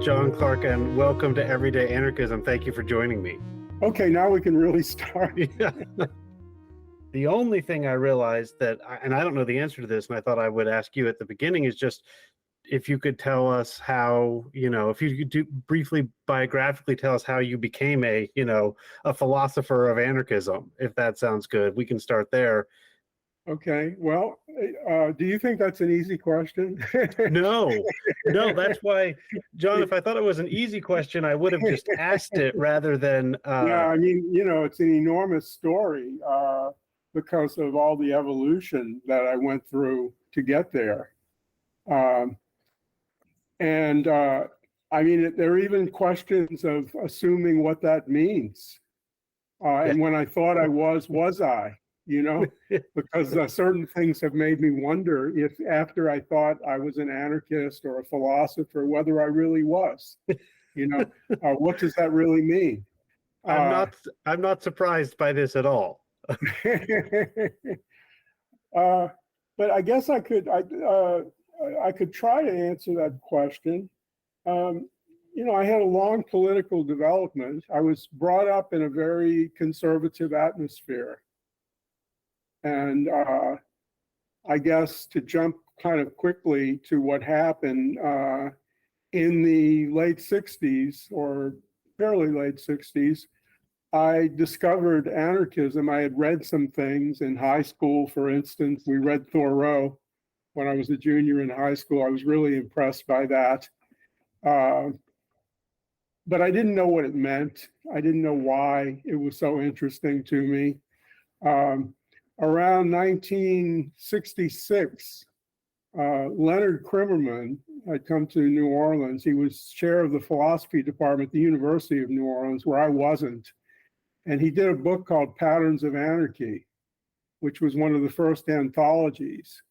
John Clark, and welcome to Everyday Anarchism. Thank you for joining me. Okay, now we can really start. Yeah. The only thing I realized and I don't know the answer to this, and I thought I would ask you at the beginning, is just if you could tell us how, if you could briefly biographically tell us how you became a philosopher of anarchism, if that sounds good. We can start there. Okay, well, do you think that's an easy question? No, that's why, John, if I thought it was an easy question, I would have just asked it rather than... Yeah, I mean, it's an enormous story because of all the evolution that I went through to get there. I mean, there are even questions of assuming what that means. And when I thought I was I? Because certain things have made me wonder if after I thought I was an anarchist or a philosopher, whether I really was. What does that really mean? I'm not surprised by this at all. But I guess I could try to answer that question. I had a long political development. I was brought up in a very conservative atmosphere. And I guess to jump kind of quickly to what happened in the late 60s or fairly late 60s, I discovered anarchism. I had read some things in high school, for instance. We read Thoreau when I was a junior in high school. I was really impressed by that. But I didn't know what it meant. I didn't know why it was so interesting to me. Around 1966, Leonard Crimmerman had come to New Orleans. He was chair of the philosophy department at the University of New Orleans, where I wasn't. And he did a book called Patterns of Anarchy, which was one of the first anthologies.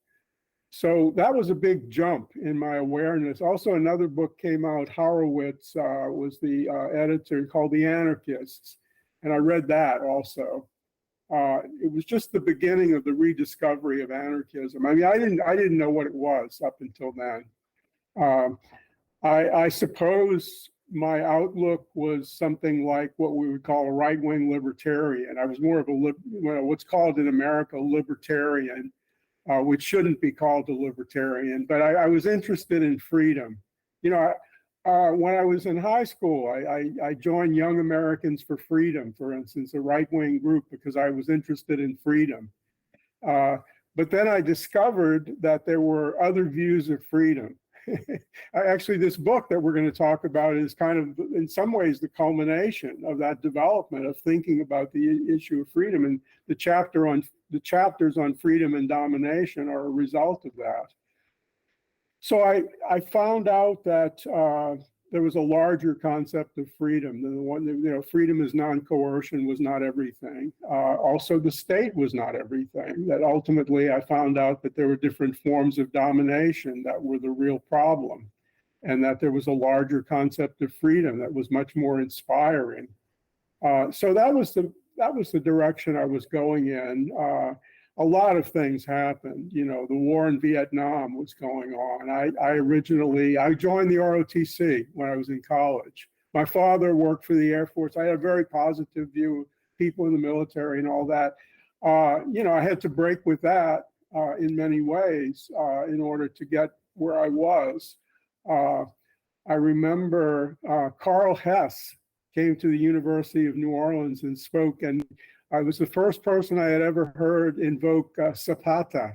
So that was a big jump in my awareness. Also, another book came out. Horowitz was the editor, called The Anarchists. And I read that also. It was just the beginning of the rediscovery of anarchism. I mean, I didn't know what it was up until then. I suppose my outlook was something like what we would call a right-wing libertarian. I was more of what's called in America libertarian, which shouldn't be called a libertarian. But I was interested in freedom. When I was in high school, I joined Young Americans for Freedom, for instance, a right-wing group, because I was interested in freedom. But then I discovered that there were other views of freedom. Actually, this book that we're going to talk about is kind of, in some ways, the culmination of that development of thinking about the issue of freedom. And the chapters on freedom and domination are a result of that. So I found out that there was a larger concept of freedom than the one, freedom is non-coercion was not everything. Also, the state was not everything. That ultimately I found out that there were different forms of domination that were the real problem, and that there was a larger concept of freedom that was much more inspiring. So that was the direction I was going in. A lot of things happened. The war in Vietnam was going on. I joined the ROTC when I was in college. My father worked for the Air Force. I had a very positive view of people in the military and all that. I had to break with that in many ways in order to get where I was. I remember Carl Hess came to the University of New Orleans and spoke, and I was the first person I had ever heard invoke Zapata.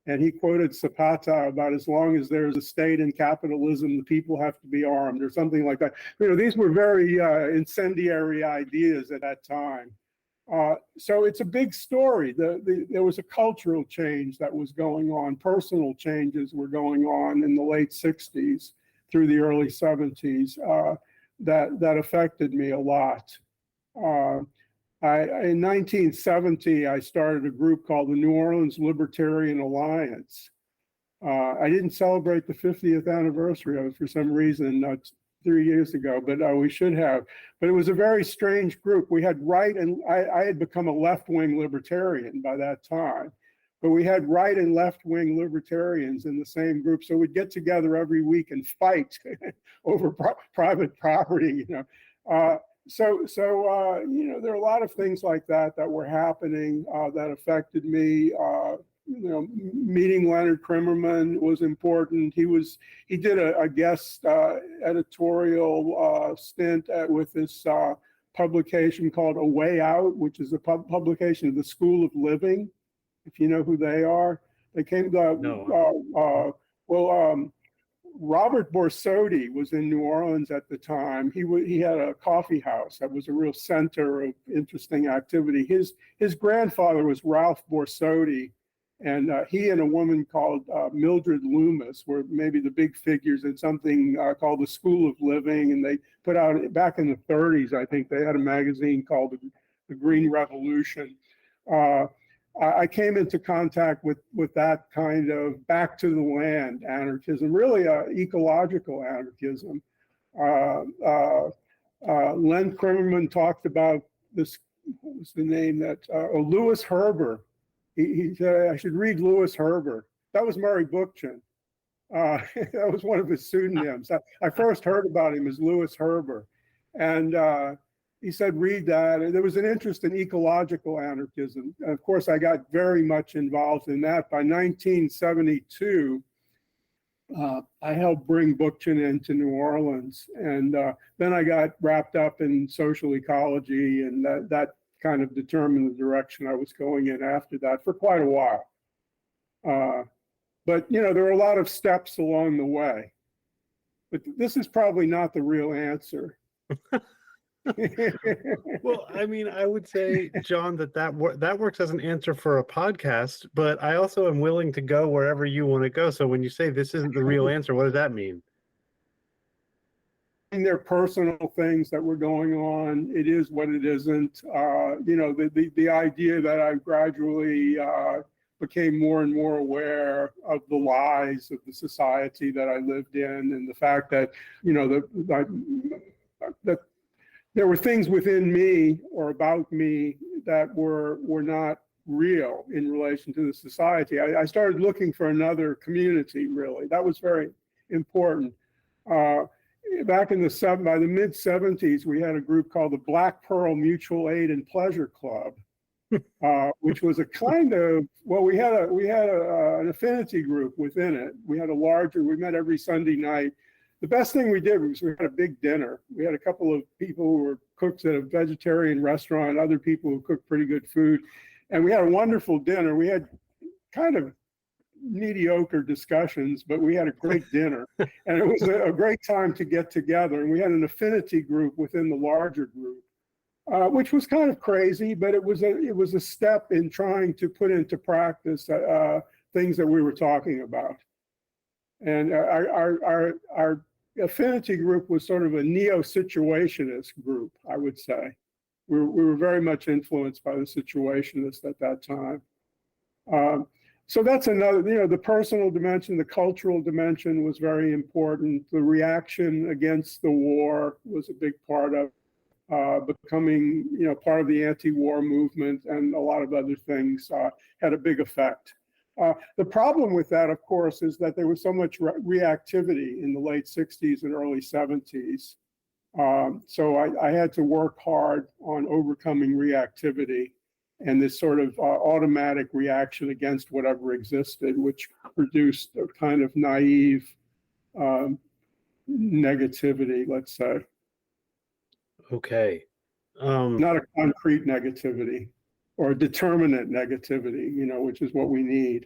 And he quoted Zapata about, as long as there's a state and capitalism, the people have to be armed, or something like that. These were very incendiary ideas at that time. So it's a big story. There was a cultural change that was going on. Personal changes were going on in the late 60s through the early 70s that affected me a lot. In 1970, I started a group called the New Orleans Libertarian Alliance. I didn't celebrate the 50th anniversary of it for some reason 3 years ago, but we should have. But it was a very strange group. We had I had become a left-wing libertarian by that time. but we had right and left wing libertarians in the same group. So we'd get together every week and fight over private property, you know. You know, there are a lot of things like that that were happening that affected me. You know, meeting Leonard Crimmerman was important. He did a guest editorial stint with this publication called A Way Out, which is a publication of the School of Living, if you know who they are. They came to, No. Robert Borsotti was in New Orleans at the time. He had a coffee house that was a real center of interesting activity. His grandfather was Ralph Borsotti, and he and a woman called Mildred Loomis were maybe the big figures in something called the School of Living. And they put out, back in the 30s, I think, they had a magazine called the Green Revolution. I came into contact with that kind of back to the land anarchism, really ecological anarchism. Len Crimmerman talked about this, what was the name that, Louis Herber. He said I should read Louis Herber. That was Murray Bookchin. That was one of his pseudonyms. I first heard about him as Louis Herber. And he said, read that. And there was an interest in ecological anarchism. And of course, I got very much involved in that. By 1972, I helped bring Bookchin into New Orleans. And then I got wrapped up in social ecology, and that kind of determined the direction I was going in after that for quite a while. But, you know, there were a lot of steps along the way. But this is probably not the real answer. Well, I mean, I would say, John, that works as an answer for a podcast, but I also am willing to go wherever you want to go. So when you say this isn't the real answer, what does that mean? There are personal things that were going on. It is what it isn't. You know, the idea that I gradually became more and more aware of the lies of the society that I lived in, and the fact that, you know, that there were things within me or about me that were not real in relation to the society. I started looking for another community, really. That was very important. Back in by the mid 70s, we had a group called the Black Pearl Mutual Aid and Pleasure Club, which was a kind of, well, we had an affinity group within it. We met every Sunday night. The best thing we did was we had a big dinner. We had a couple of people who were cooks at a vegetarian restaurant, other people who cooked pretty good food. And we had a wonderful dinner. We had kind of mediocre discussions, but we had a great dinner. And it was a great time to get together. And we had an affinity group within the larger group, which was kind of crazy, but it was a step in trying to put into practice things that we were talking about. And our affinity group was sort of a neo-situationist group, I would say. We were very much influenced by the situationists at that time. So that's another, you know, the personal dimension, the cultural dimension was very important. The reaction against the war was a big part of becoming, you know, part of the anti-war movement, and a lot of other things had a big effect. The problem with that, of course, is that there was so much reactivity in the late 60s and early 70s. So I had to work hard on overcoming reactivity and this sort of automatic reaction against whatever existed, which produced a kind of naive negativity, let's say. Okay. Not a concrete negativity or a determinate negativity, you know, which is what we need.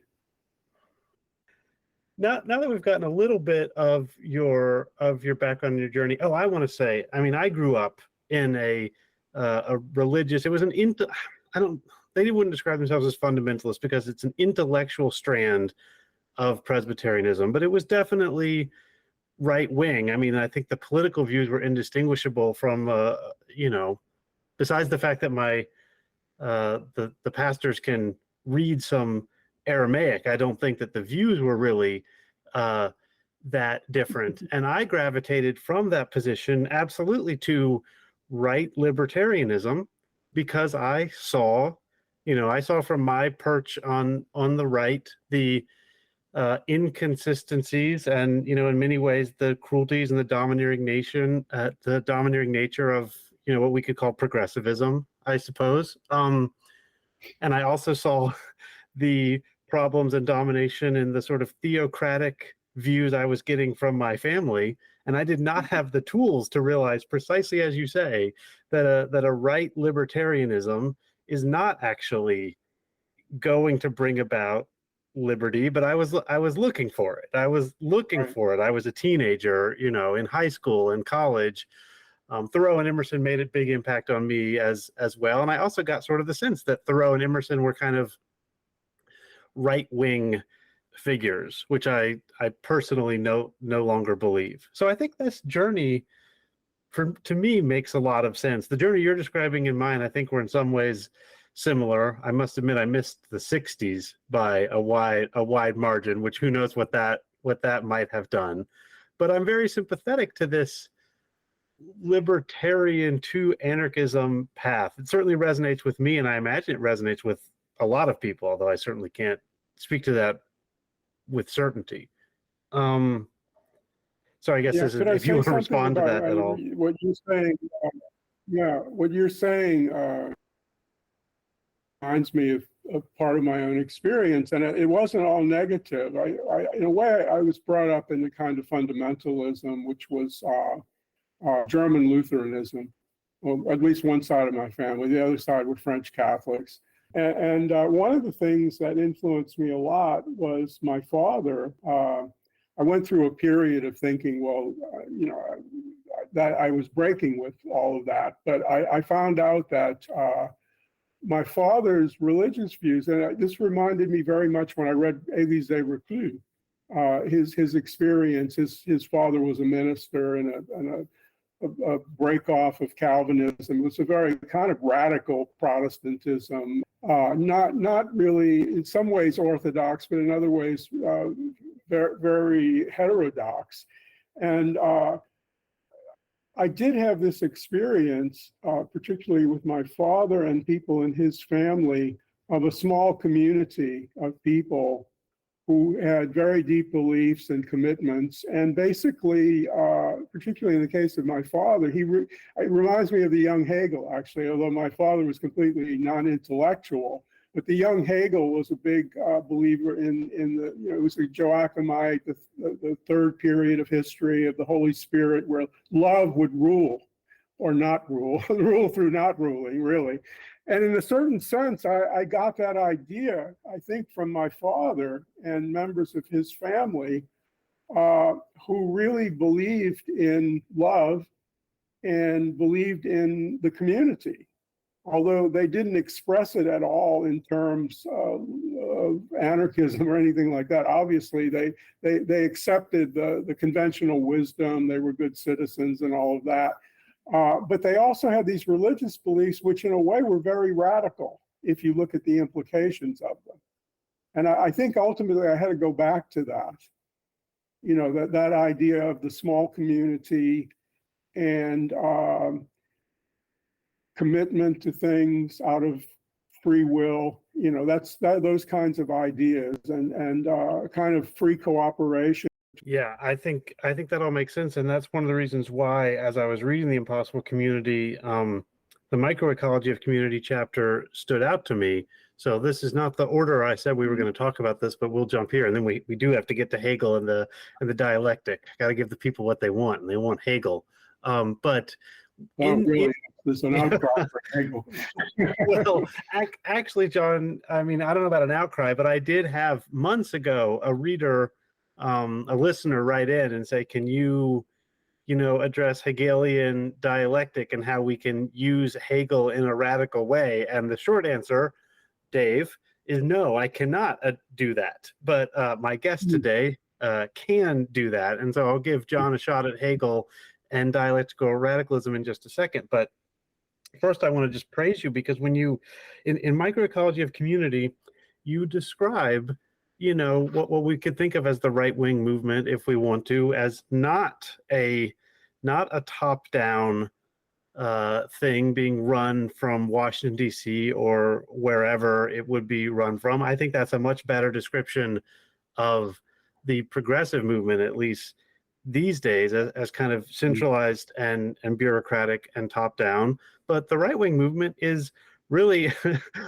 Now that we've gotten a little bit of your background and your journey, I want to say, I mean, I grew up in a religious. It was they wouldn't describe themselves as fundamentalist because it's an intellectual strand of Presbyterianism, but it was definitely right wing. I mean, I think the political views were indistinguishable from, you know, besides the fact that the pastors can read some Aramaic, I don't think that the views were really that different. And I gravitated from that position absolutely to right libertarianism because I saw I saw from my perch on the right the inconsistencies and, in many ways, the cruelties and the domineering nature of, what we could call progressivism, I suppose. And I also saw the problems and domination in the sort of theocratic views I was getting from my family. And I did not have the tools to realize, precisely as you say, that a right libertarianism is not actually going to bring about liberty. But I was looking for it. I was looking Right. for it. I was a teenager, in high school and college. Thoreau and Emerson made a big impact on me as well. And I also got sort of the sense that Thoreau and Emerson were kind of right-wing figures, which I personally no longer believe. So I think this journey to me makes a lot of sense. The journey you're describing and mine, I think, were in some ways similar. I must admit I missed the 60s by a wide margin, which who knows what that might have done. But I'm very sympathetic to this libertarian to anarchism path. It certainly resonates with me, and I imagine it resonates with a lot of people, although I certainly can't speak to that with certainty. So I guess Yeah, this is, could I if you say want to something respond to about that at all. what you're saying? Yeah, what you're saying reminds me of part of my own experience, and it wasn't all negative. In a way, I was brought up in the kind of fundamentalism, which was German Lutheranism. Well, at least one side of my family. The other side were French Catholics. And one of the things that influenced me a lot was my father. I went through a period of thinking, well, that I was breaking with all of that. But I found out that my father's religious views, and this reminded me very much when I read Élisée Reclus, his experience. His father was a minister and a break off of Calvinism. It was a very kind of radical Protestantism, not really in some ways orthodox, but in other ways very, very heterodox. And I did have this experience, particularly with my father and people in his family, of a small community of people who had very deep beliefs and commitments. And basically, particularly in the case of my father, it reminds me of the young Hegel, actually, although my father was completely non-intellectual. But the young Hegel was a big believer in the, it was a Joachimite, the third period of history of the Holy Spirit, where love would rule or not rule, rule through not ruling, really. And in a certain sense, I got that idea, I think, from my father and members of his family who really believed in love and believed in the community, although they didn't express it at all in terms of anarchism or anything like that. Obviously, they accepted the conventional wisdom, they were good citizens and all of that. But they also had these religious beliefs, which in a way were very radical, if you look at the implications of them. And I think ultimately I had to go back to that, that idea of the small community and commitment to things out of free will, those kinds of ideas and kind of free cooperation. Yeah, I think that all makes sense, and that's one of the reasons why, as I was reading The Impossible Community, the microecology of community chapter stood out to me. So this is not the order I said we were going to talk about this, but we'll jump here, and then we do have to get to Hegel and the dialectic. Got to give the people what they want, and they want Hegel. But really, there's an outcry for Hegel. Well, actually, John, I mean, I don't know about an outcry, but I did have months ago a reader, a listener write in and say, can you address Hegelian dialectic and how we can use Hegel in a radical way? And the short answer, Dave, is no, I cannot do that. But my guest today can do that. And so I'll give John a shot at Hegel and dialectical radicalism in just a second. But first, I want to just praise you, because when you, in microecology of community, you describe, what we could think of as the right-wing movement, if we want to, as not a top-down thing being run from Washington, D.C. or wherever it would be run from. I think that's a much better description of the progressive movement, at least these days, as kind of centralized and bureaucratic and top down. But the right wing movement is really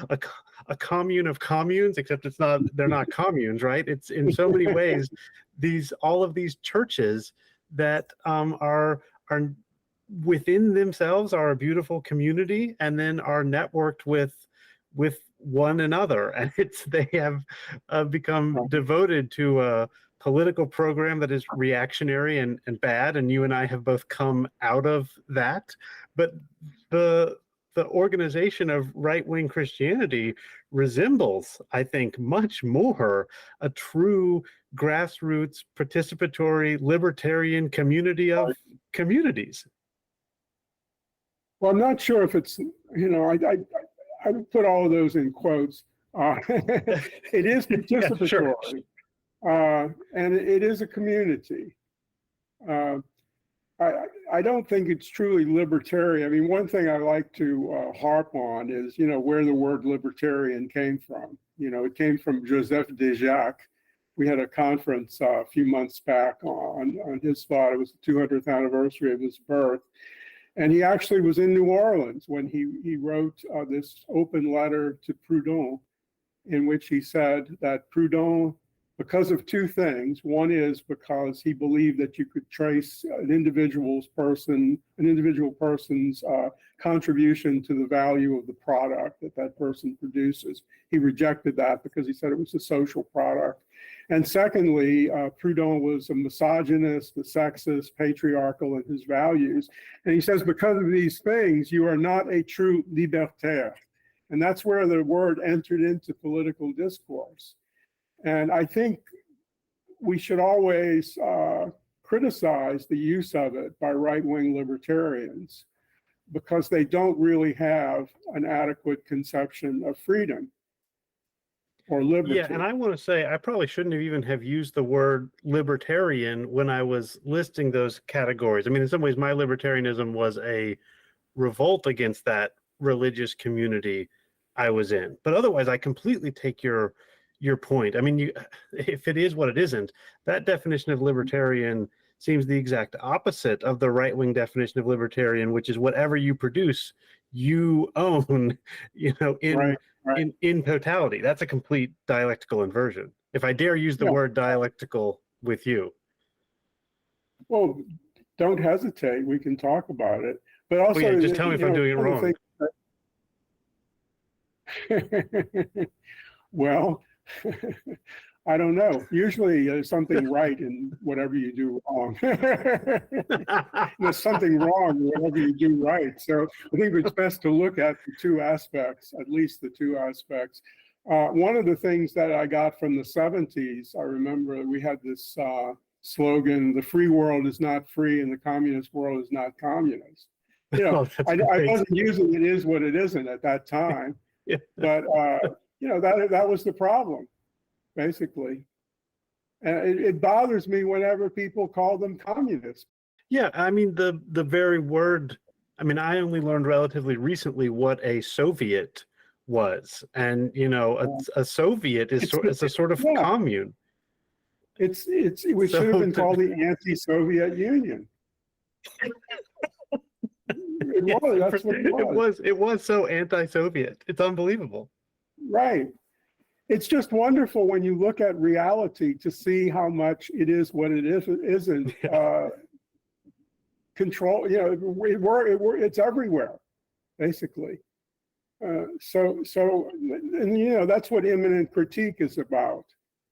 a commune of communes, except they're not communes, right? It's in so many ways all of these churches that are within themselves are a beautiful community, and then are networked with one another, and they have become devoted to a political program that is reactionary and bad, and you and I have both come out of that. But the organization of right-wing Christianity resembles, I think, much more a true grassroots, participatory, libertarian community of communities. Well, I'm not sure if it's, I would put all of those in quotes. It is participatory, and it is a community. I don't think it's truly libertarian. I mean, one thing I like to harp on is, where the word libertarian came from. It came from Joseph Déjacque. We had a conference a few months back on his thought. It was the 200th anniversary of his birth. And he actually was in New Orleans when he wrote this open letter to Proudhon, in which he said that Proudhon, because of two things, one is because he believed that you could trace an individual person's contribution to the value of the product that person produces. He rejected that because he said it was a social product. And secondly, Proudhon was a misogynist, a sexist, patriarchal in his values. And he says, because of these things, you are not a true libertaire. And that's where the word entered into political discourse. And I think we should always criticize the use of it by right-wing libertarians, because they don't really have an adequate conception of freedom or liberty. Yeah, and I want to say I probably shouldn't have even have used the word libertarian when I was listing those categories. I mean, in some ways, my libertarianism was a revolt against that religious community I was in. But otherwise, I completely take your point. I mean, if it is what it isn't, that definition of libertarian seems the exact opposite of the right-wing definition of libertarian, which is whatever you produce, you own, in totality. That's a complete dialectical inversion, if I dare use the word dialectical with you. Well, don't hesitate. We can talk about it. But also, just tell me if I'm doing it wrong. Well, I don't know. Usually there's something right in whatever you do wrong. There's something wrong in whatever you do right. So I think it's best to look at the two aspects, at least the two aspects. One of the things that I got from the 70s, I remember we had this slogan, the free world is not free and the communist world is not communist. I wasn't using it is what it isn't at that time. Yeah. But that was the problem, basically. And it bothers me whenever people call them communists. Yeah, I mean the very word. I mean, I only learned relatively recently what a Soviet was, and a Soviet is a sort of commune. We should have been called the anti-Soviet Union. That's what it was. It was so anti-Soviet. It's unbelievable. Right. It's just wonderful when you look at reality to see how much it is what it isn't. Control, it's everywhere, basically. So that's what imminent critique is about.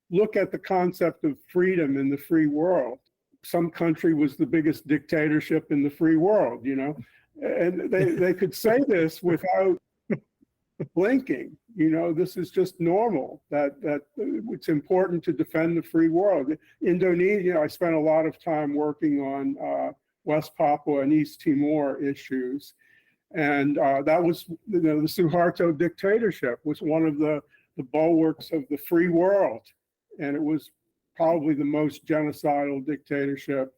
Look at the concept of freedom in the free world. Some country was the biggest dictatorship in the free world, and they could say this without blinking. This is just normal, that it's important to defend the free world. Indonesia, I spent a lot of time working on West Papua and East Timor issues. And that was, the Suharto dictatorship was one of the bulwarks of the free world. And it was probably the most genocidal dictatorship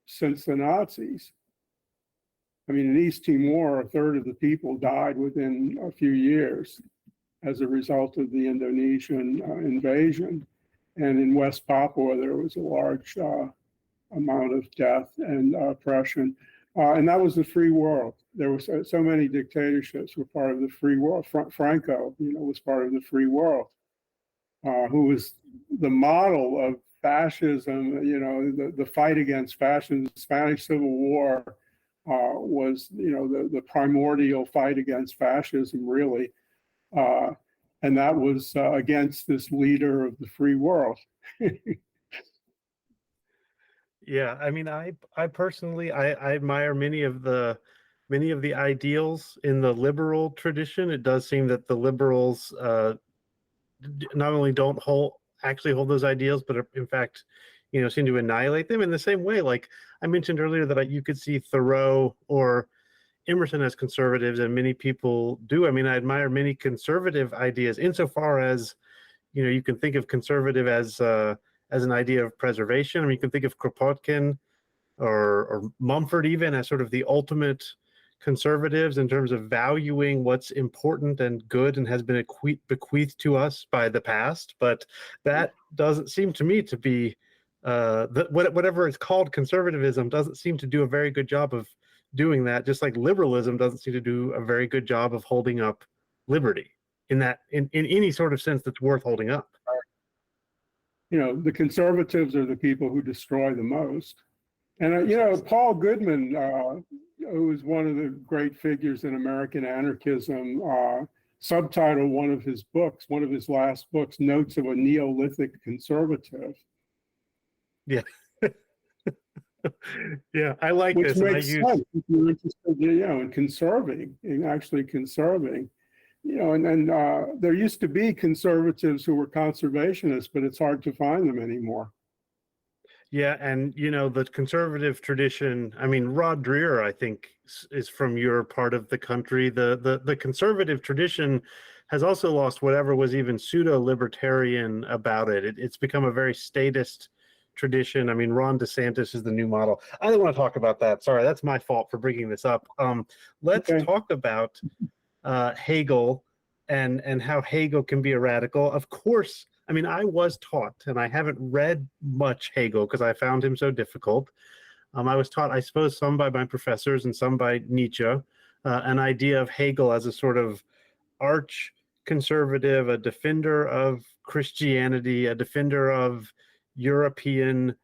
since the Nazis. I mean, in East Timor, a third of the people died within a few years as a result of the Indonesian invasion. And in West Papua, there was a large amount of death and oppression. And that was the free world. There were so many dictatorships were part of the free world. Franco, was part of the free world, who was the model of fascism. The fight against fascism, the Spanish Civil War was, the primordial fight against fascism, really. And that was against this leader of the free world. Yeah, I mean, I personally I admire many of the ideals in the liberal tradition. It does seem that the liberals not only don't actually hold those ideals, but in fact, seem to annihilate them in the same way. Like I mentioned earlier, that you could see Thoreau or Emerson as conservatives, and many people do. I mean, I admire many conservative ideas insofar as, you can think of conservative as an idea of preservation. I mean, you can think of Kropotkin or Mumford even as sort of the ultimate conservatives in terms of valuing what's important and good and has been bequeathed to us by the past. But that doesn't seem to me to be whatever it's called, conservatism doesn't seem to do a very good job of doing that, just like liberalism doesn't seem to do a very good job of holding up liberty in any sort of sense that's worth holding up. The conservatives are the people who destroy the most. And, Paul Goodman, who is one of the great figures in American anarchism, subtitled one of his last books, Notes of a Neolithic Conservative. Yeah. Yeah, I like Which this. makes sense if you're interested, in conserving, in actually conserving. And there used to be conservatives who were conservationists, but it's hard to find them anymore. Yeah, and the conservative tradition, I mean, Rod Dreher, I think, is from your part of the country. The conservative tradition has also lost whatever was even pseudo-libertarian about it. It's become a very statist tradition. I mean, Ron DeSantis is the new model. I don't want to talk about that. Sorry, that's my fault for bringing this up. Let's talk about Hegel and how Hegel can be a radical. Of course, I mean, I was taught, and I haven't read much Hegel because I found him so difficult. I was taught, I suppose, some by my professors and some by Nietzsche, an idea of Hegel as a sort of arch conservative, a defender of Christianity, a defender of European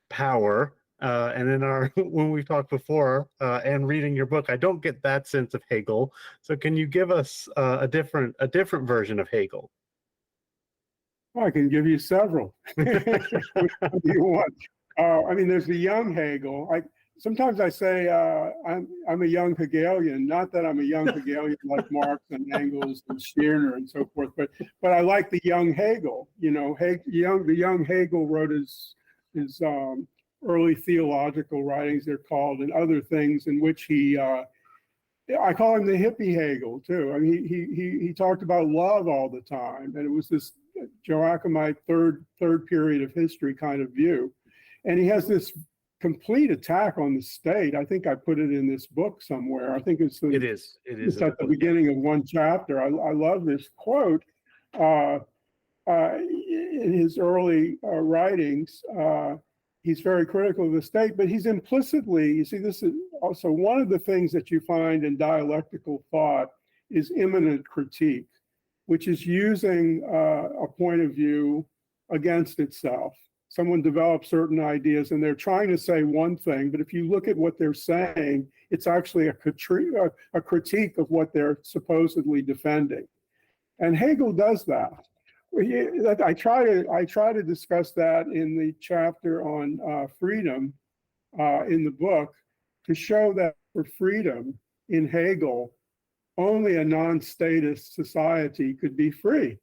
power. And in when we've talked before and reading your book, I don't get that sense of Hegel. So can you give us a different version of Hegel? Well, I can give you several. Which one do you want? I mean, there's the young Hegel. Sometimes I say I'm a young Hegelian. Not that I'm a young Hegelian like Marx and Engels and Stirner and so forth, but I like the young Hegel. The young Hegel wrote his early theological writings, they're called, and other things in which I call him the hippie Hegel too. I mean, he talked about love all the time, and it was this Joachimite third period of history kind of view, and he has this complete attack on the state. I think I put it in this book somewhere. I think it's at the beginning of one chapter. I love this quote in his early writings. He's very critical of the state, but he's implicitly, you see, this is also one of the things that you find in dialectical thought is immanent critique, which is using a point of view against itself. Someone develops certain ideas and they're trying to say one thing, but if you look at what they're saying, it's actually a critique of what they're supposedly defending. And Hegel does that. I try to discuss that in the chapter on freedom in the book, to show that for freedom in Hegel, only a non-statist society could be free.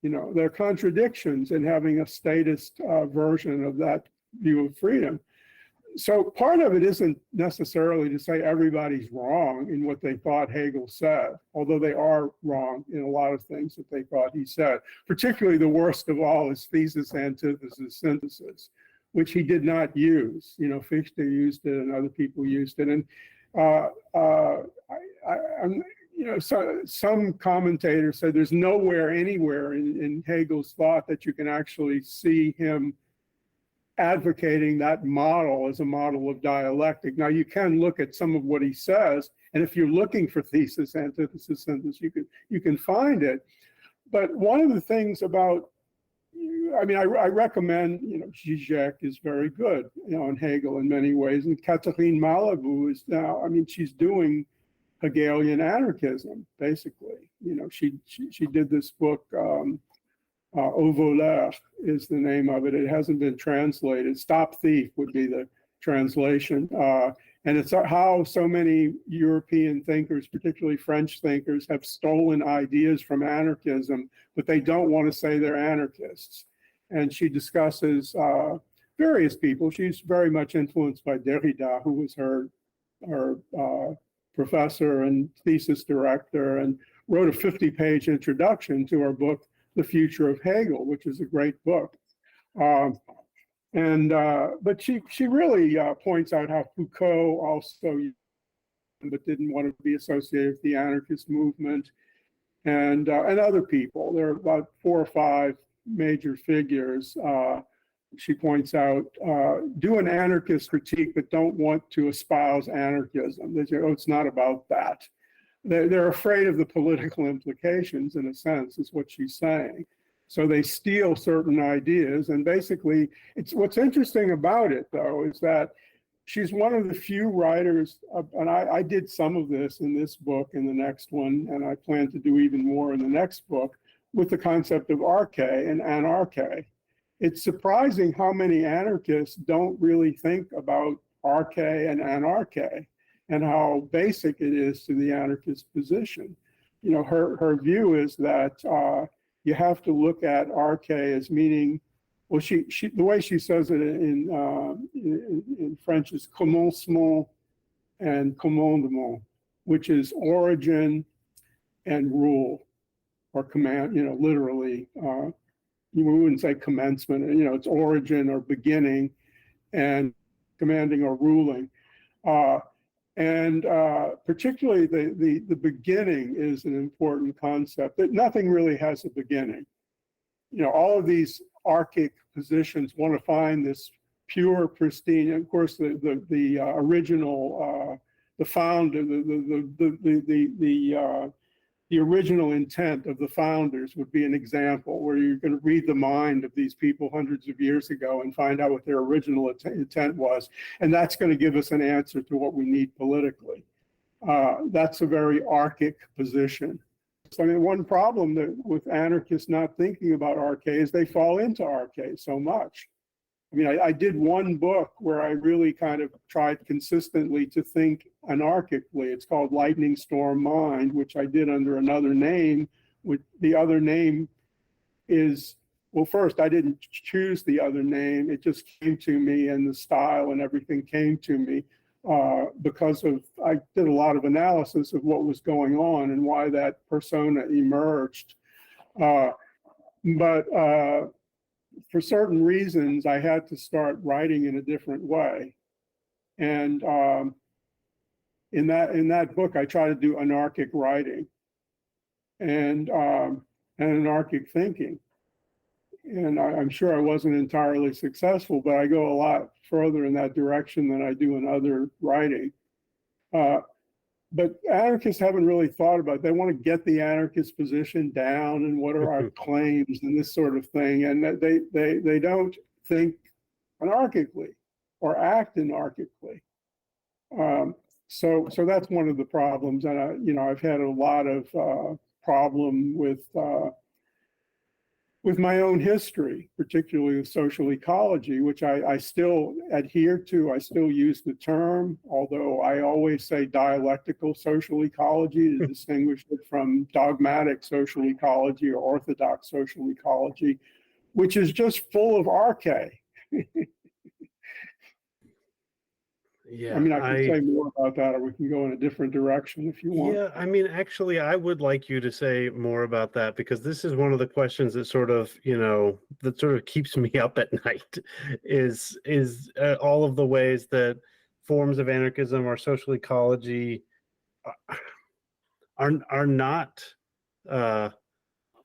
There are contradictions in having a statist version of that view of freedom. So part of it isn't necessarily to say everybody's wrong in what they thought Hegel said, although they are wrong in a lot of things that they thought he said. Particularly the worst of all is thesis, antithesis, synthesis, which he did not use. Fichte used it and other people used it. And uh, uh, I'm, so some commentators say there's nowhere anywhere in Hegel's thought that you can actually see him advocating that model as a model of dialectic. Now, you can look at some of what he says, and if you're looking for thesis, antithesis, synthesis, you can find it. But one of the things about, I mean, I recommend, Zizek is very good, on Hegel in many ways, and Catherine Malabou is now, I mean, she's doing Hegelian anarchism, basically. She did this book, Au voleur is the name of it. It hasn't been translated. Stop Thief would be the translation. And it's how so many European thinkers, particularly French thinkers, have stolen ideas from anarchism, but they don't want to say they're anarchists. And she discusses various people. She's very much influenced by Derrida, who was her professor and thesis director, and wrote a 50-page introduction to her book, The Future of Hegel, which is a great book. But she really points out how Foucault also, but didn't want to be associated with the anarchist movement, and other people. There are about 4 or 5 major figures. She points out, do an anarchist critique, but don't want to espouse anarchism. They say, oh, it's not about that. They're afraid of the political implications, in a sense, is what she's saying. So they steal certain ideas, and basically, what's interesting about it, though, is that she's one of the few writers, and I did some of this in this book, in the next one, and I plan to do even more in the next book, with the concept of arche and anarche. It's surprising how many anarchists don't really think about arche and anarche, and how basic it is to the anarchist position. Her view is that you have to look at arche as meaning, well, the way she says it in French is commencement and commandement, which is origin and rule, or command, literally. We wouldn't say commencement, it's origin or beginning, and commanding or ruling. And particularly the beginning is an important concept, that nothing really has a beginning. All of these archic positions want to find this pure, pristine, and of course the original, the founder, the original intent of the founders would be an example where you're going to read the mind of these people hundreds of years ago and find out what their original intent was. And that's going to give us an answer to what we need politically. That's a very archic position. So, I mean, one problem with anarchists not thinking about arche is they fall into arche so much. I mean, I did one book where I really kind of tried consistently to think anarchically. It's called Lightning Storm Mind, which I did under another name. The other name is, well, first, I didn't choose the other name. It just came to me, and the style and everything came to me because I did a lot of analysis of what was going on and why that persona emerged. For certain reasons, I had to start writing in a different way. And in that book, I try to do anarchic writing and anarchic thinking. And I'm sure I wasn't entirely successful, but I go a lot further in that direction than I do in other writing. But anarchists haven't really thought about it. They want to get the anarchist position down and what are our claims and this sort of thing. And they don't think anarchically or act anarchically. So that's one of the problems. And I've had a lot of problem with my own history, particularly with social ecology, which I still adhere to. I still use the term, although I always say dialectical social ecology to distinguish it from dogmatic social ecology or orthodox social ecology, which is just full of arche. Yeah, I mean, I can say more about that, or we can go in a different direction if you want. Yeah, I mean, actually, I would like you to say more about that, because this is one of the questions that sort of keeps me up at night is all of the ways that forms of anarchism or social ecology are not uh,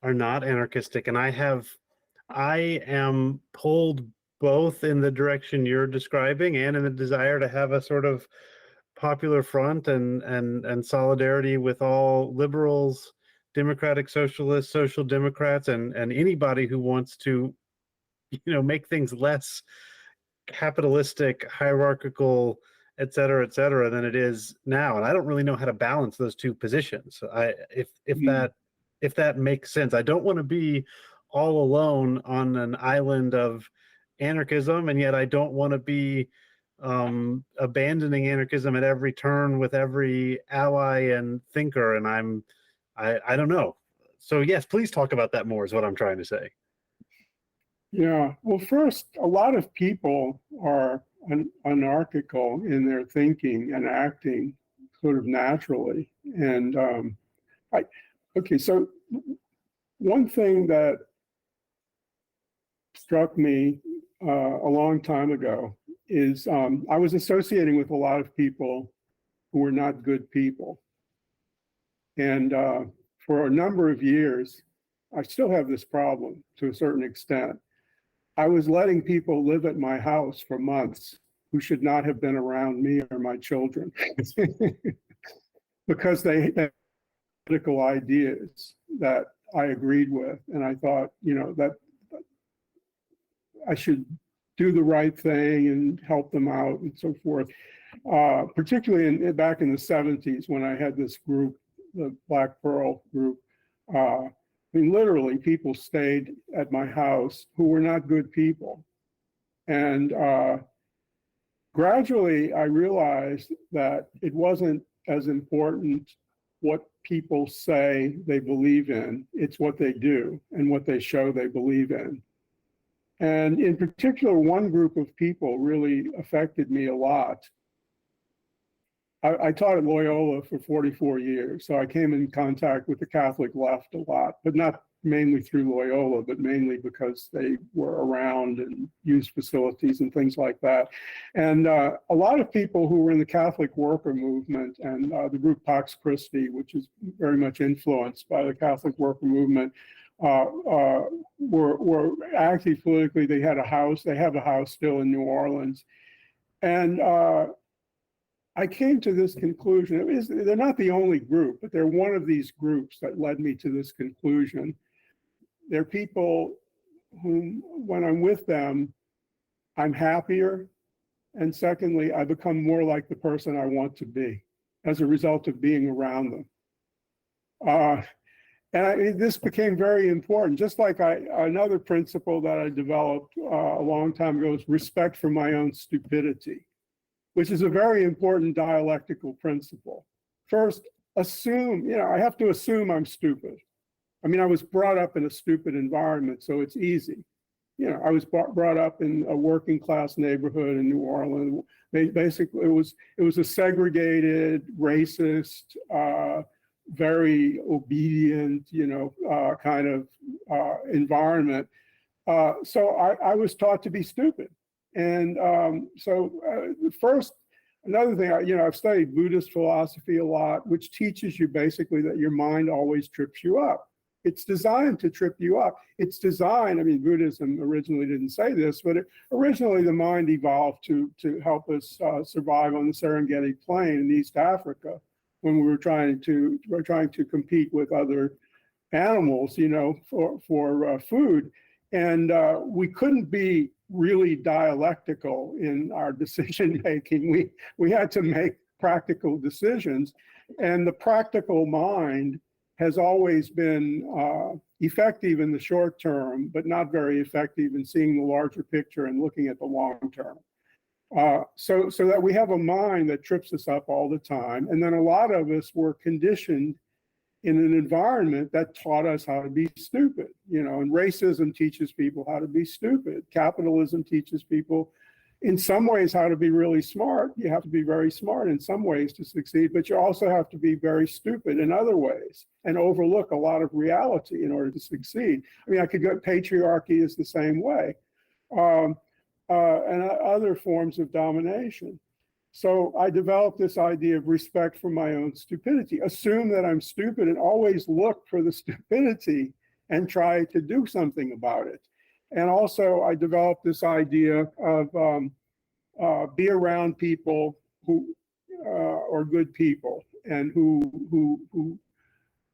are not anarchistic, and I am pulled both in the direction you're describing and in the desire to have a sort of popular front and solidarity with all liberals, democratic socialists, social democrats, and anybody who wants to, make things less capitalistic, hierarchical, et cetera, than it is now. And I don't really know how to balance those two positions. If that makes sense. I don't want to be all alone on an island of anarchism, and yet I don't want to be abandoning anarchism at every turn with every ally and thinker. And I don't know. So yes, please talk about that more is what I'm trying to say. Yeah. Well, first, a lot of people are anarchical in their thinking and acting sort of naturally. And okay, so one thing that struck me a long time ago is I was associating with a lot of people who were not good people. And for a number of years, I still have this problem to a certain extent. I was letting people live at my house for months who should not have been around me or my children because they had political ideas that I agreed with. And I thought, that I should do the right thing and help them out and so forth. Particularly back in the 70s when I had this group, the Black Pearl group. Literally, people stayed at my house who were not good people. And gradually, I realized that it wasn't as important what people say they believe in. It's what they do and what they show they believe in. And in particular, one group of people really affected me a lot. I taught at Loyola for 44 years, so I came in contact with the Catholic left a lot, but not mainly through Loyola, but mainly because they were around and used facilities and things like that. And a lot of people who were in the Catholic worker movement and the group Pax Christi, which is very much influenced by the Catholic worker movement, were active politically. They have a house still in New Orleans. And I came to this conclusion. They're not the only group, but they're one of these groups that led me to this conclusion. They're people whom, when I'm with them, I'm happier. And secondly, I become more like the person I want to be as a result of being around them. This became very important. Just like another principle that I developed a long time ago is respect for my own stupidity, which is a very important dialectical principle. First, assume, I have to assume I'm stupid. I was brought up in a stupid environment, so it's easy. I was brought up in a working class neighborhood in New Orleans. Basically, it was a segregated, racist, very obedient, kind of environment. So I was taught to be stupid. And another thing, I've studied Buddhist philosophy a lot, which teaches you basically that your mind always trips you up. It's designed to trip you up. It's designed, Buddhism originally didn't say this, but originally the mind evolved to help us survive on the Serengeti Plain in East Africa when we were trying to compete with other animals, for food. And we couldn't be really dialectical in our decision making. We had to make practical decisions, and the practical mind has always been effective in the short term, but not very effective in seeing the larger picture and looking at the long term. So that we have a mind that trips us up all the time, and then a lot of us were conditioned in an environment that taught us how to be stupid, and racism teaches people how to be stupid. Capitalism teaches people in some ways how to be really smart. You have to be very smart in some ways to succeed, but you also have to be very stupid in other ways and overlook a lot of reality in order to succeed. I could go, patriarchy is the same way, and other forms of domination. So I developed this idea of respect for my own stupidity. Assume that I'm stupid and always look for the stupidity and try to do something about it. And also, I developed this idea of be around people who are good people and who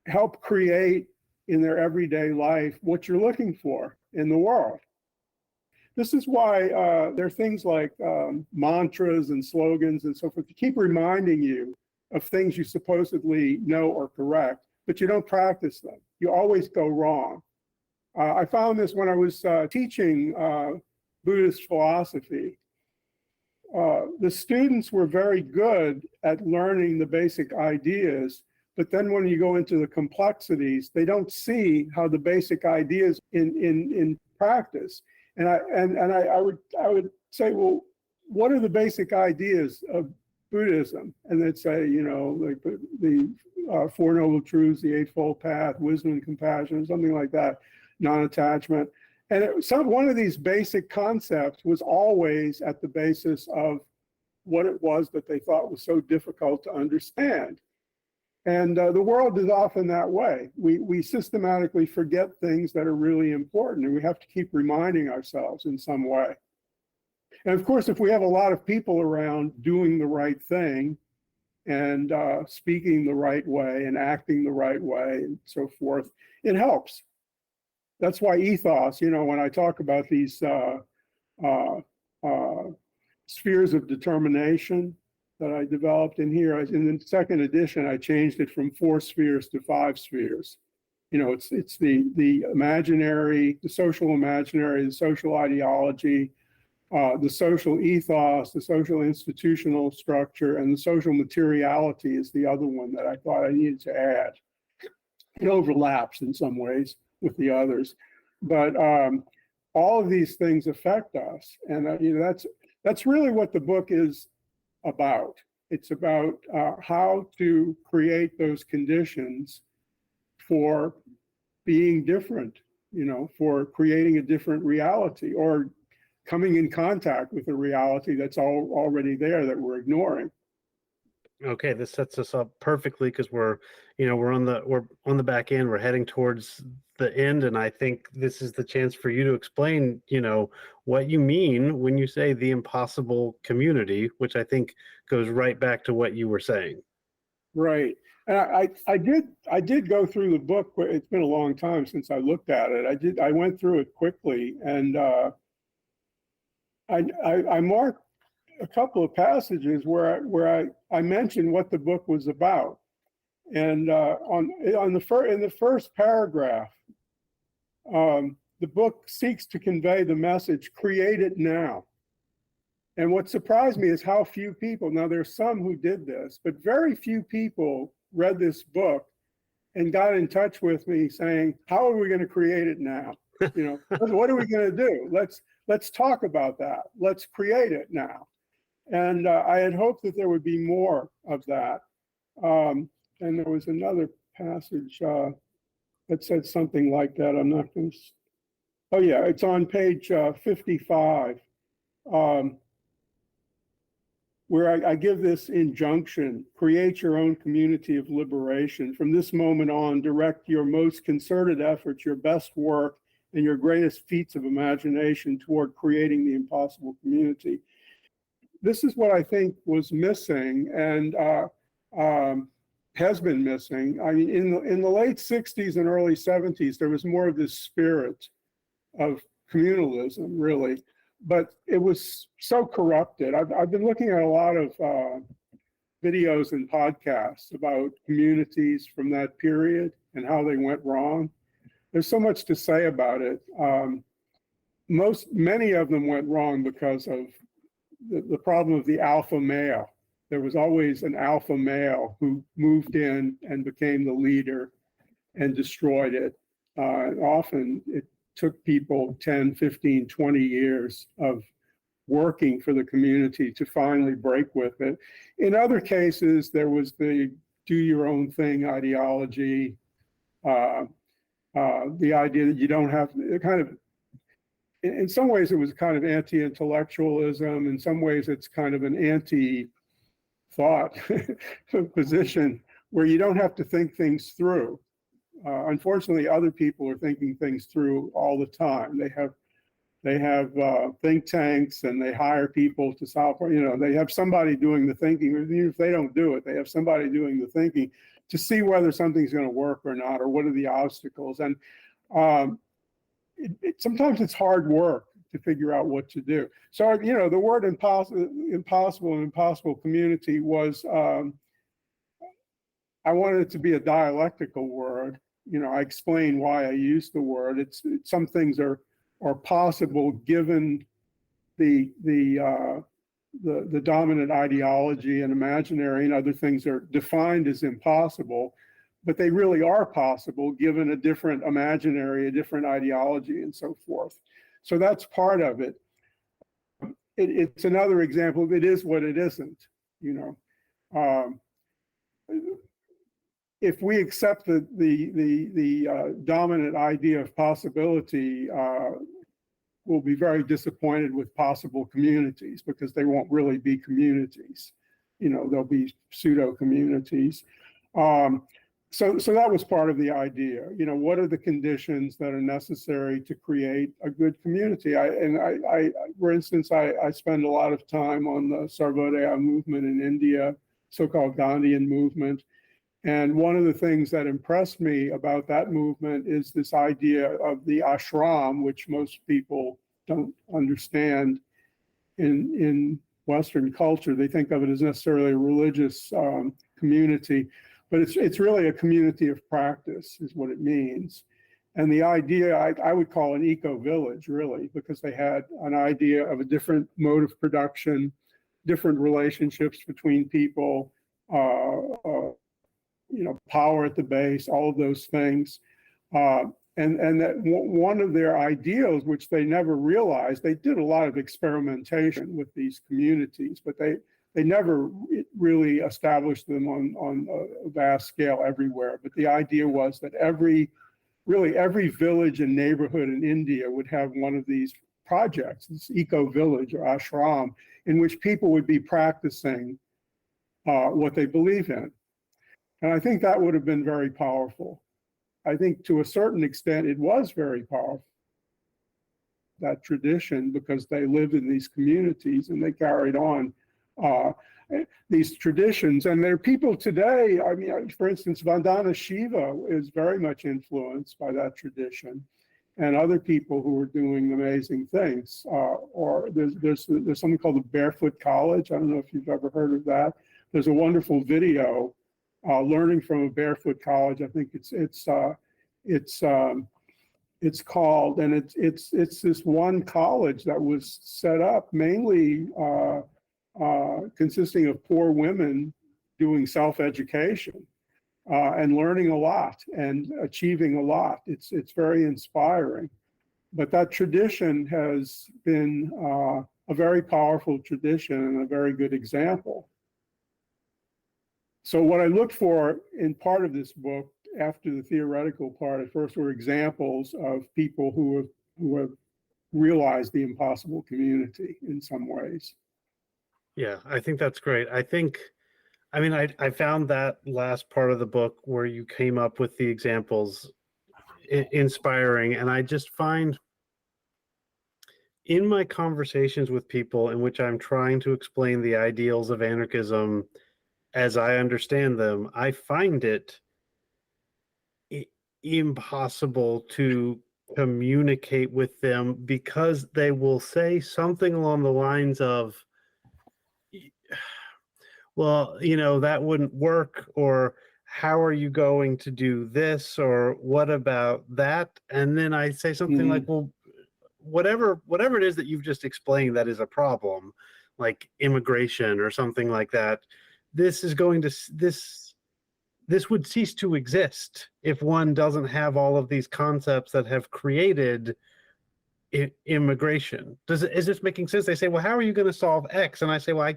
help create in their everyday life what you're looking for in the world. This is why there are things like mantras and slogans and so forth to keep reminding you of things you supposedly know are correct, but you don't practice them. You always go wrong. I found this when I was teaching Buddhist philosophy. The students were very good at learning the basic ideas, but then when you go into the complexities, they don't see how the basic ideas in practice. And I would say, well, what are the basic ideas of Buddhism? And they'd say, you know, like the Four Noble Truths, the Eightfold Path, wisdom and compassion, something like that, non-attachment. And one of these basic concepts was always at the basis of what it was that they thought was so difficult to understand. And the world is often that way. We systematically forget things that are really important, and we have to keep reminding ourselves in some way. And of course, if we have a lot of people around doing the right thing and speaking the right way and acting the right way and so forth, it helps. That's why ethos, you know, when I talk about these spheres of determination that I developed in here, in the second edition, I changed it from 4 spheres to 5 spheres. You know, it's the imaginary, the social imaginary, the social ideology, the social ethos, the social institutional structure, and the social materiality is the other one that I thought I needed to add. It overlaps in some ways with the others, but all of these things affect us, and you know, that's really what the book is about. It's about how to create those conditions for being different, you know, for creating a different reality or coming in contact with a reality that's already there that we're ignoring. Okay, this sets us up perfectly because we're on the back end. We're heading towards the end, and I think this is the chance for you to explain, what you mean when you say the impossible community, which I think goes right back to what you were saying. Right. And I did go through the book. It's been a long time since I looked at it. I went through it quickly, and I marked a couple of passages where I mentioned what the book was about, and in the first paragraph, the book seeks to convey the message: create it now. And what surprised me is how few people. Now there's some who did this, but very few people read this book and got in touch with me saying, "How are we going to create it now? What are we going to do? Let's talk about that. Let's create it now." And I had hoped that there would be more of that. And there was another passage that said something like that. I'm not going to. Oh, yeah, it's on page 55, where I give this injunction: create your own community of liberation. From this moment on, direct your most concerted efforts, your best work, and your greatest feats of imagination toward creating the impossible community. This is what I think was missing and has been missing. I mean, in the late 60s and early 70s, there was more of this spirit of communalism, really, but it was so corrupted. I've been looking at a lot of videos and podcasts about communities from that period and how they went wrong. There's so much to say about it. Many of them went wrong because of the problem of the alpha male. There was always an alpha male who moved in and became the leader and destroyed it. Often it took people 10, 15, 20 years of working for the community to finally break with it. In other cases, there was the do your own thing ideology, the idea that you don't have kind of, in some ways it was kind of anti-intellectualism. In some ways it's kind of an thought position where you don't have to think things through. Unfortunately, other people are thinking things through all the time. They have think tanks, and they hire people to solve. They have somebody doing the thinking. Even if they don't do it, they have somebody doing the thinking to see whether something's going to work or not, or what are the obstacles. And sometimes it's hard work to figure out what to do. So the word impossible and impossible community was. I wanted it to be a dialectical word. I explain why I use the word. Some things are possible given the dominant ideology and imaginary, and other things are defined as impossible, but they really are possible given a different imaginary, a different ideology, and so forth. So that's part of it. It's another example of it is what it isn't. If we accept the dominant idea of possibility, we'll be very disappointed with possible communities, because they won't really be communities. They'll be pseudo communities. So that was part of the idea. What are the conditions that are necessary to create a good community? For instance, I spend a lot of time on the Sarvodaya movement in India, so-called Gandhian movement. And one of the things that impressed me about that movement is this idea of the ashram, which most people don't understand in Western culture. They think of it as necessarily a religious community, but it's really a community of practice is what it means. And the idea, I would call an eco-village, really, because they had an idea of a different mode of production, different relationships between people, power at the base, all of those things. And that one of their ideals, which they never realized, they did a lot of experimentation with these communities, but they never really established them on a vast scale everywhere. But the idea was that every village and neighborhood in India would have one of these projects, this eco-village or ashram, in which people would be practicing what they believe in. And I think that would have been very powerful. I think to a certain extent it was very powerful, that tradition, because they lived in these communities and they carried on these traditions. And there are people today, for instance, Vandana Shiva is very much influenced by that tradition, and other people who are doing amazing things. Or there's something called the Barefoot College. I don't know if you've ever heard of that. There's a wonderful video learning from a barefoot college. I think it's called, and it's this one college that was set up mainly consisting of poor women doing self-education and learning a lot and achieving a lot. It's very inspiring. But that tradition has been a very powerful tradition and a very good example. So what I looked for in part of this book, after the theoretical part, at first were examples of people who have realized the impossible community in some ways. Yeah, I think that's great. I found that last part of the book where you came up with the examples inspiring. And I just find in my conversations with people in which I'm trying to explain the ideals of anarchism as I understand them, I find it impossible to communicate with them, because they will say something along the lines of, well, that wouldn't work, or how are you going to do this, or what about that? And then I say something like, well, whatever it is that you've just explained that is a problem, like immigration or something like that, this would cease to exist if one doesn't have all of these concepts that have created immigration. Is this making sense? They say, well, how are you going to solve X? And I say, well,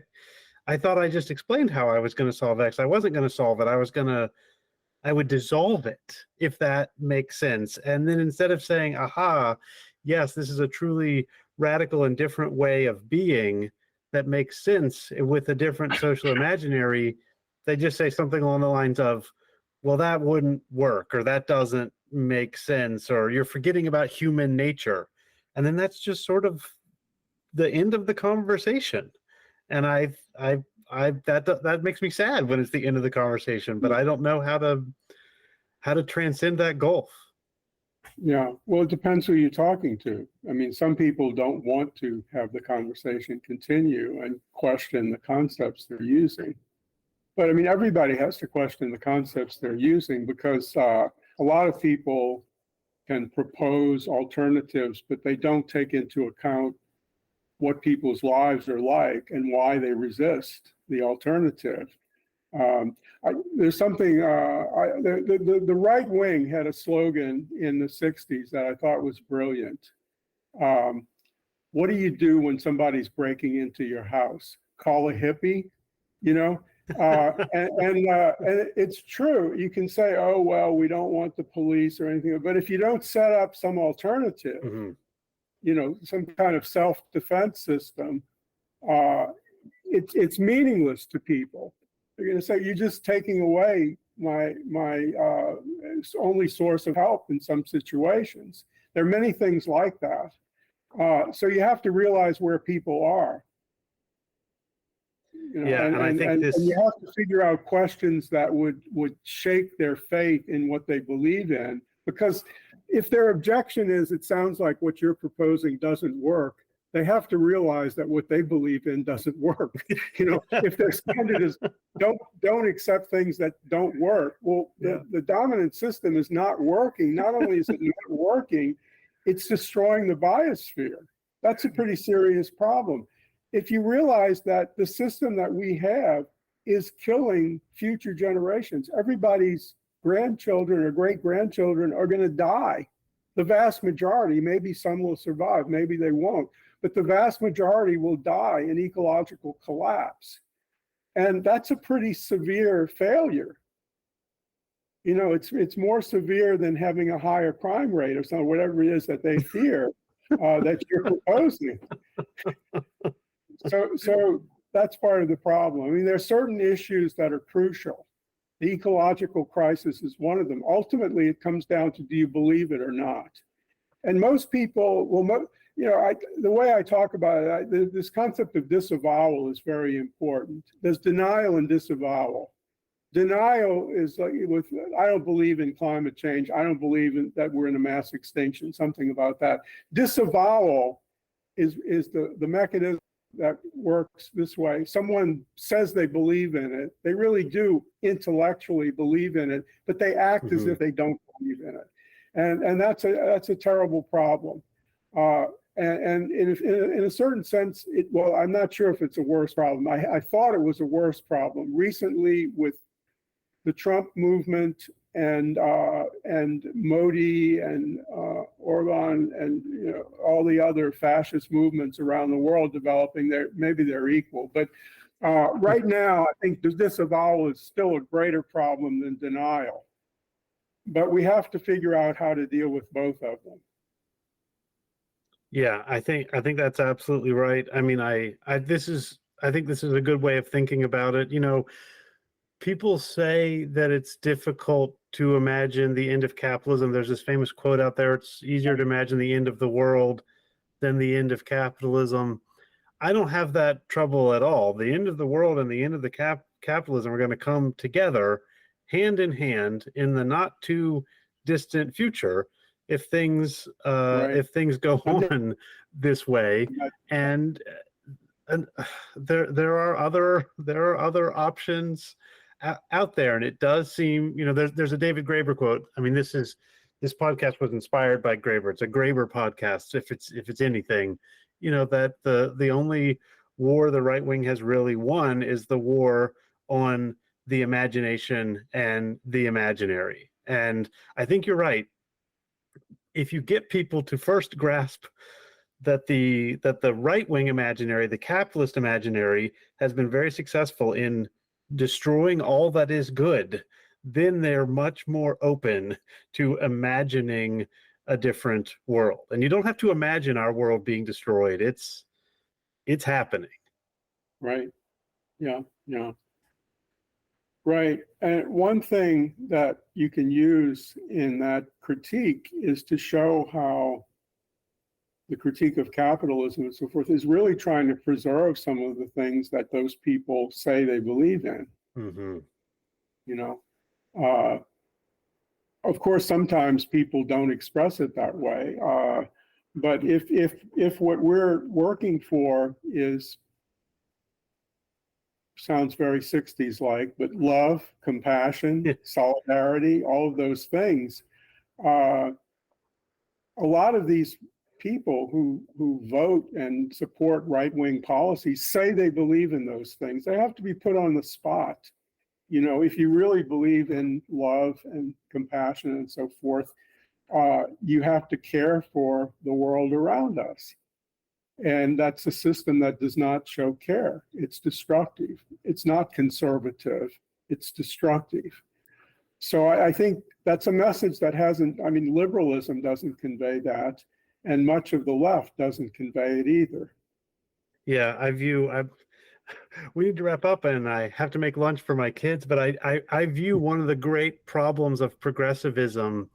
I thought I just explained how I was going to solve X. I wasn't going to solve it. I would dissolve it, if that makes sense. And then instead of saying, aha, yes, this is a truly radical and different way of being, that makes sense with a different social imaginary, they just say something along the lines of, well, that wouldn't work, or that doesn't make sense, or you're forgetting about human nature. And then that's just sort of the end of the conversation. And that makes me sad when it's the end of the conversation, but I don't know how to transcend that gulf. Yeah, well, it depends who you're talking to. I mean, some people don't want to have the conversation continue and question the concepts they're using. But I mean, everybody has to question the concepts they're using, because a lot of people can propose alternatives, but they don't take into account what people's lives are like and why they resist the alternative. There's something, the right wing had a slogan in the 60s that I thought was brilliant. What do you do when somebody's breaking into your house? Call a hippie, you know? And it's true. You can say, oh, well, we don't want the police or anything, but if you don't set up some alternative, Mm-hmm. you know, some kind of self-defense system, it's meaningless to people. They're going to say, you're just taking away my only source of help in some situations. There are many things like that. So you have to realize where people are. You know, Yeah, and I think and you have to figure out questions that would shake their faith in what they believe in. Because if their objection is, it sounds like what you're proposing doesn't work, they have to realize that what they believe in doesn't work. You know, if their standard is don't accept things that don't work, well, the dominant system is not working. Not only is it not working, it's destroying the biosphere. That's a pretty serious problem. If you realize that the system that we have is killing future generations, everybody's grandchildren or great-grandchildren are going to die. The vast majority, maybe some will survive, maybe they won't, but the vast majority will die in ecological collapse. And that's a pretty severe failure. You know, it's more severe than having a higher crime rate or something, whatever it is that they fear that you're proposing. So that's part of the problem. I mean, there are certain issues that are crucial. The ecological crisis is one of them. Ultimately, it comes down to, do you believe it or not? And most people, well, you know, the way I talk about it, this concept of disavowal is very important. There's denial and disavowal. Denial is like, I don't believe in climate change. I don't believe that we're in a mass extinction, something about that. Disavowal is the mechanism that works this way. Someone says they believe in it. They really do intellectually believe in it, but they act as if they don't believe in it. And that's a terrible problem. And in a certain sense, well, I'm not sure if it's a worse problem. I thought it was a worse problem. Recently, with the Trump movement and Modi and Orban and, you know, all the other fascist movements around the world developing, maybe they're equal. But right now, I think disavowal is still a greater problem than denial. But we have to figure out how to deal with both of them. Yeah, I think that's absolutely right. I mean, I think this is a good way of thinking about it. You know, people say that it's difficult to imagine the end of capitalism. There's this famous quote out there: it's easier to imagine the end of the world than the end of capitalism. I don't have that trouble at all. The end of the world and the end of the capitalism are going to come together hand in hand in the not too distant future if things go on this way. And there are other options out there, and it does seem, you know, there's a David Graeber quote. I mean, this podcast was inspired by Graeber. It's a Graeber podcast, if it's anything, you know, that the only war the right wing has really won is the war on the imagination and the imaginary. And I think you're right. If you get people to first grasp that the right-wing imaginary, the capitalist imaginary, has been very successful in destroying all that is good, then they're much more open to imagining a different world. And you don't have to imagine our world being destroyed. It's happening. right. Yeah, yeah. Right. And one thing that you can use in that critique is to show how the critique of capitalism and so forth is really trying to preserve some of the things that those people say they believe in. Mm-hmm. You know, uh, of course, sometimes people don't express it that way. But if what we're working for is, sounds very 60s like, but love, compassion, Yeah. solidarity, all of those things, uh, a lot of these people who vote and support right-wing policies say they believe in those things. They have to be put on the spot. You know, if you really believe in love and compassion and so forth, you have to care for the world around us. And that's a system that does not show care. It's destructive. It's not conservative. It's destructive. So I think that's a message that hasn't, I mean, liberalism doesn't convey that, and much of the left doesn't convey it either. Yeah, we need to wrap up and I have to make lunch for my kids, but I view one of the great problems of progressivism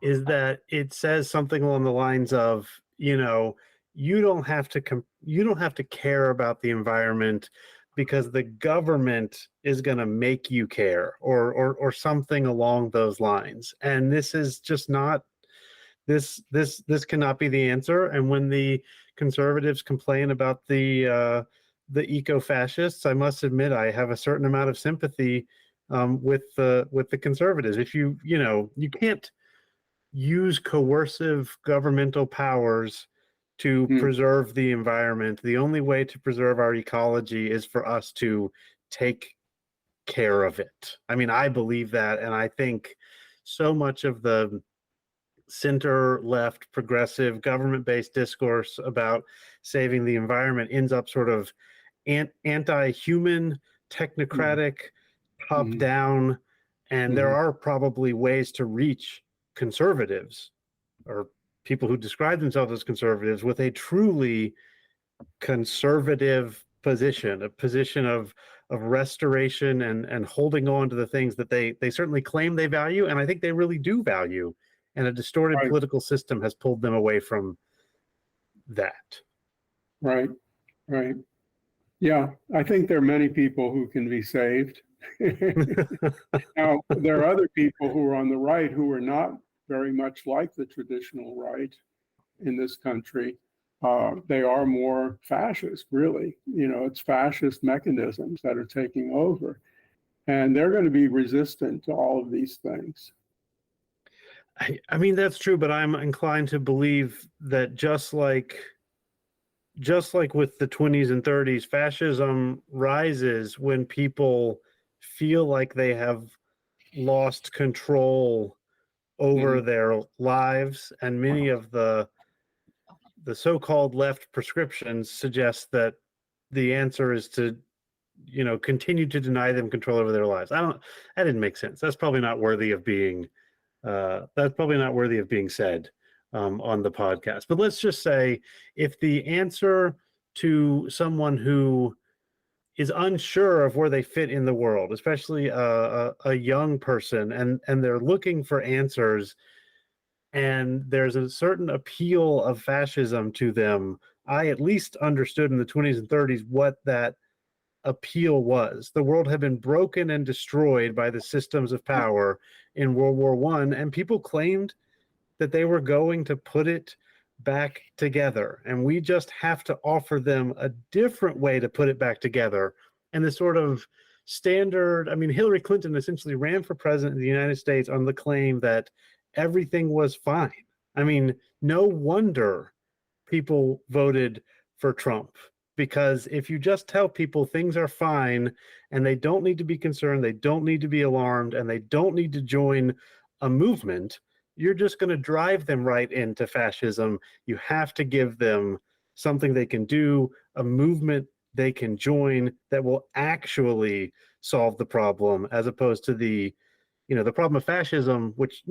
is that it says something along the lines of, you don't have to you don't have to care about the environment because the government is going to make you care, or something along those lines. And this is just not, this cannot be the answer. And when the conservatives complain about the eco-fascists, I must admit I have a certain amount of sympathy with the conservatives. If you can't use coercive governmental powers to Hmm. preserve the environment. The only way to preserve our ecology is for us to take care of it. I mean, I believe that, and I think so much of the center left progressive government-based discourse about saving the environment ends up sort of anti-human, technocratic, top Hmm. down. And there Hmm. are probably ways to reach conservatives or people who describe themselves as conservatives with a truly conservative position, a position of restoration and holding on to the things that they certainly claim they value, and I think they really do value. And a distorted Right, political system has pulled them away from that. right, right. Yeah, I think there are many people who can be saved. Now, there are other people who are on the right who are not very much like the traditional right in this country. They are more fascist, really. You know, it's fascist mechanisms that are taking over. And they're going to be resistant to all of these things. I mean, that's true, but I'm inclined to believe that just like with the 20s and 30s, fascism rises when people feel like they have lost control over Mhm. their lives, and many of the so-called left prescriptions suggest that the answer is to continue to deny them control over their lives. That didn't make sense. That's probably not worthy of being said on the podcast. But let's just say, if the answer to someone who is unsure of where they fit in the world, especially a young person, and they're looking for answers, and there's a certain appeal of fascism to them, I at least understood in the 20s and 30s what that appeal was. The world had been broken and destroyed by the systems of power in World War One, and people claimed that they were going to put it back together. And we just have to offer them a different way to put it back together. And the sort of standard, I mean, Hillary Clinton essentially ran for president of the United States on the claim that everything was fine. I mean, no wonder people voted for Trump, because if you just tell people things are fine and they don't need to be concerned, they don't need to be alarmed, and they don't need to join a movement, you're just going to drive them right into fascism. You have to give them something they can do, a movement they can join that will actually solve the problem, as opposed to the problem of fascism, which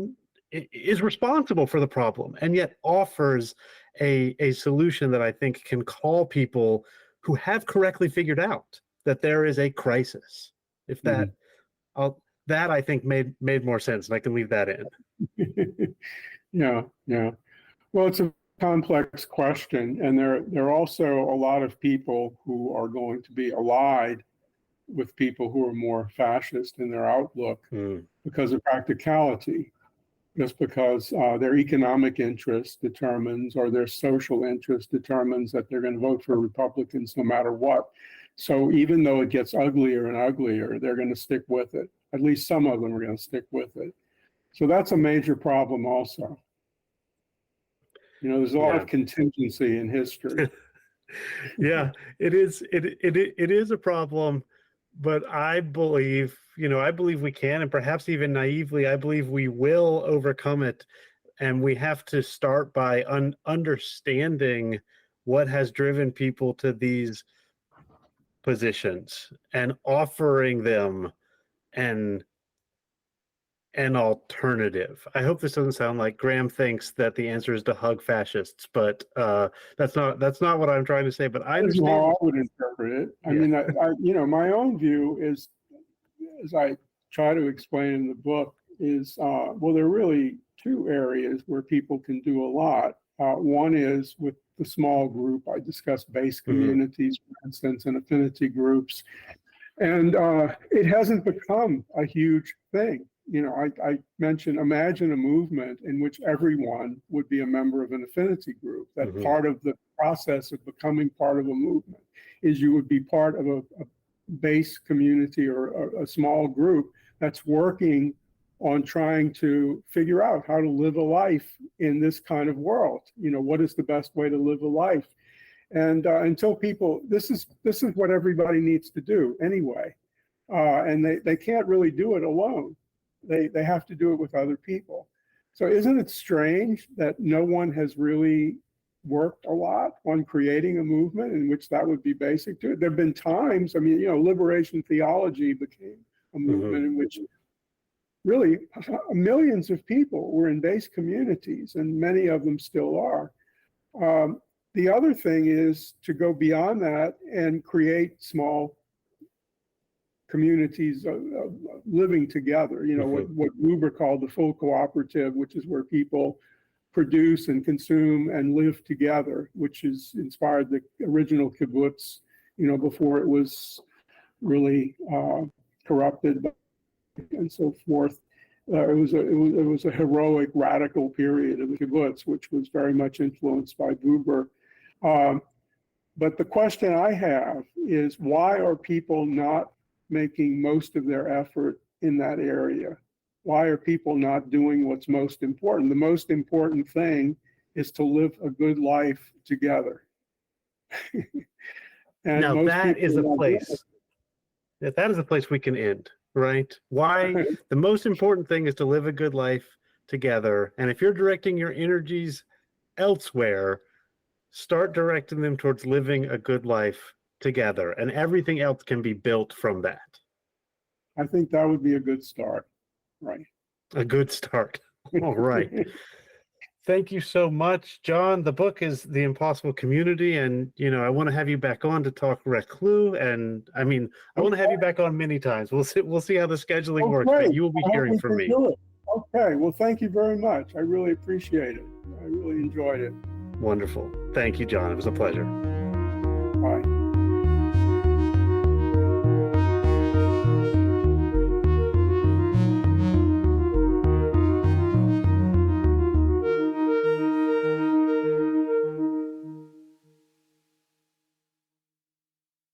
is responsible for the problem and yet offers a solution that I think can call people who have correctly figured out that there is a crisis. If that, that I think made more sense, and I can leave that in. Yeah, yeah. Well, it's a complex question, and there are also a lot of people who are going to be allied with people who are more fascist in their outlook because of practicality, just because their economic interest determines, or their social interest determines, that they're going to vote for Republicans no matter what. So even though it gets uglier and uglier, they're going to stick with it. At least some of them are going to stick with it. So that's a major problem also. You know, there's a lot of contingency in history. Yeah, it is. It is a problem, but I believe, I believe we can, and perhaps even naively, I believe we will overcome it. And we have to start by understanding what has driven people to these positions and offering them an alternative. I hope this doesn't sound like Graham thinks that the answer is to hug fascists, but that's not what I'm trying to say. But I understand how I would interpret it. I mean, my own view is, as I try to explain in the book, is well, there are really two areas where people can do a lot. One is with the small group. I discuss base communities, for instance, and affinity groups, and it hasn't become a huge thing. I mentioned, imagine a movement in which everyone would be a member of an affinity group. That part of the process of becoming part of a movement is you would be part of a base community or a small group that's working on trying to figure out how to live a life in this kind of world. What is the best way to live a life? And until people, this is what everybody needs to do anyway. And they can't really do it alone. They have to do it with other people. So isn't it strange that no one has really worked a lot on creating a movement in which that would be basic to it? There have been times, liberation theology became a movement in which really millions of people were in base communities, and many of them still are. The other thing is to go beyond that and create small communities living together, what Gruber called the full cooperative, which is where people produce and consume and live together, which is inspired the original kibbutz, before it was really corrupted and so forth. It was a heroic, radical period of the kibbutz, which was very much influenced by Gruber. But the question I have is, why are people not making most of their effort in that area? Why are people not doing what's most important? The most important thing is to live a good life together. And now that is a place. That is a place we can end, right? Why? The most important thing is to live a good life together. And if you're directing your energies elsewhere, start directing them towards living a good life together, and everything else can be built from that. I think that would be a good start, right? A good start. All right. Thank you so much, John. The book is The Impossible Community, and I want to have you back on to talk Reclus, and I want to have you back on many times. We'll see how the scheduling works, great. But you will be hearing from me. Okay, well, thank you very much. I really appreciate it. I really enjoyed it. Wonderful. Thank you, John. It was a pleasure. Bye.